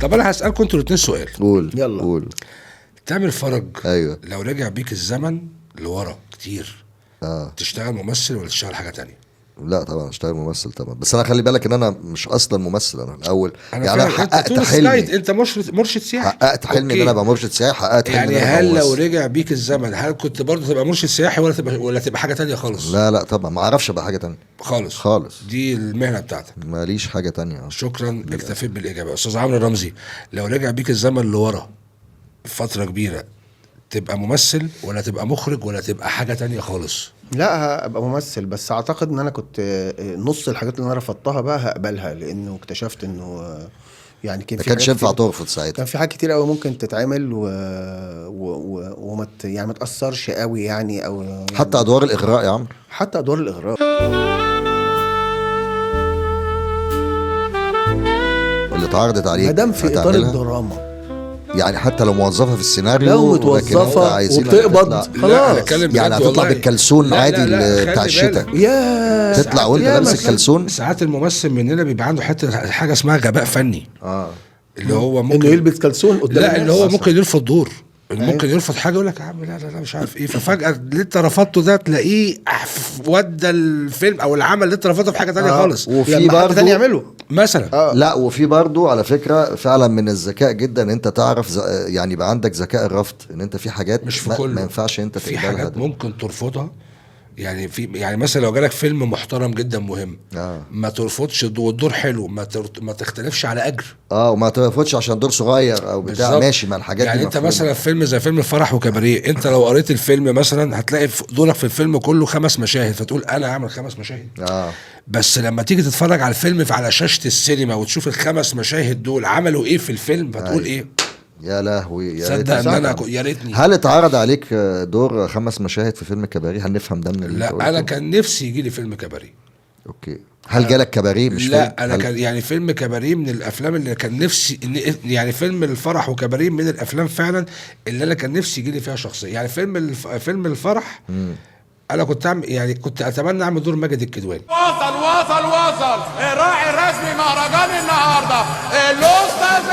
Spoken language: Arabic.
طب انا هسالكم انتوا الاثنين سؤال. قول. يلا. قول. تامر فرج ايوه. لو رجع بيك الزمن لورا كتير تشتغل ممثل ولا تشتغل حاجه تانية؟ لا طبعا اشتغل ممثل طبعا، بس انا خلي بالك ان انا مش اصلا ممثل، انا الاول يعني انا حققت حلمي. انت مرشد سياحي، حققت حلمي ان انا ابقى مرشد سياحي، حققت حلمي يعني ان انا هل أبقى لو ممثل. رجع بيك الزمن هل كنت برضه تبقى مرشد سياحي ولا تبقى حاجه تانية خالص؟ لا طبعا ما اعرفش ابقى حاجه تانية خالص خالص. دي المهنه بتاعتك. ماليش حاجه تانية. شكرا، اكتفيت بالاجابه. استاذ عمرو رمزي، لو رجع بيك الزمن لورا فتره كبيره تبقى ممثل ولا تبقى مخرج ولا تبقى حاجه تانية خالص؟ لا هبقى ممثل، بس اعتقد ان انا كنت نص الحاجات اللي انا رفضتها بقى هقبلها، لانه اكتشفت انه يعني كان ما في كانش حاجات ينفع كتير، ترفض ساعتها. كان في حاجات كتير قوي ممكن تتعمل وما يعني ما تاثرش قوي يعني، او يعني حتى ادوار الاغراء يا عمرو. حتى ادوار الاغراء اللي اتعرضت عليك ما دام في اطار هتعملها؟ الدراما، يعني حتى لو موظفه في السيناريو لو لكن انت متوظفه عايزينك وبتقبض تطلع. خلاص. يعني هتطلع بالكلسون عادي بتاع الشتاء، يا تطلع وانت لابس الكلسون. ساعات الممثل مننا بيبقى عنده حاجه اسمها غباء فني، اللي هو ممكن انه يلبس كلسون قدام لا اللي هو الناس. ممكن يرفض دور، ممكن يرفض حاجه يقول لك يا عم لا مش عارف ايه، ففجاه اللي انت رفضته ده تلاقيه ودى الفيلم او العمل اللي انت رفضته في حاجه تانية خالص، وفي لما حد برضه تاني يعمله مثلا. لا وفي برضو على فكرة فعلا من الذكاء جدا ان انت تعرف يعني يبقى عندك ذكاء الرفض، ان انت في حاجات مش في كله ما ينفعش انت في تقبلها حاجات ده. ممكن ترفضها، يعني مثلا لو جالك فيلم محترم جدا مهم ما ترفضش والدور حلو، ما تختلفش على اجر. وما ترفضش عشان دور صغير او بتاع، ماشي مع الحاجات يعني دي انت مفهومة. مثلا فيلم زي فيلم الفرح وكباريه، انت لو قريت الفيلم مثلا هتلاقي دورك في الفيلم كله 5 مشاهد، فتقول انا هعمل 5 مشاهد. بس لما تيجي تتفرج على الفيلم على شاشة السينما وتشوف ال5 مشاهد دول عملوا ايه في الفيلم، فتقول ايه يا لهوي يا صدق ان انا يا ريتني. هل اتعرض عليك دور 5 مشاهد في فيلم كباريه؟ هنفهم ده من اللي لا انا كان نفسي يجي لي فيلم كباريه. اوكي. هل جالك كباريه مش لا فيلم؟ انا كان يعني فيلم كباريه من الافلام اللي كان نفسي يعني فيلم الفرح وكباريه من الافلام فعلا اللي انا كان نفسي يجي لي فيها شخصيه. يعني فيلم الفرح انا كنت اتمنى اعمل دور ماجد الكدواني. وصل الراعي الرسمي مهرجان النهارده الاستاذ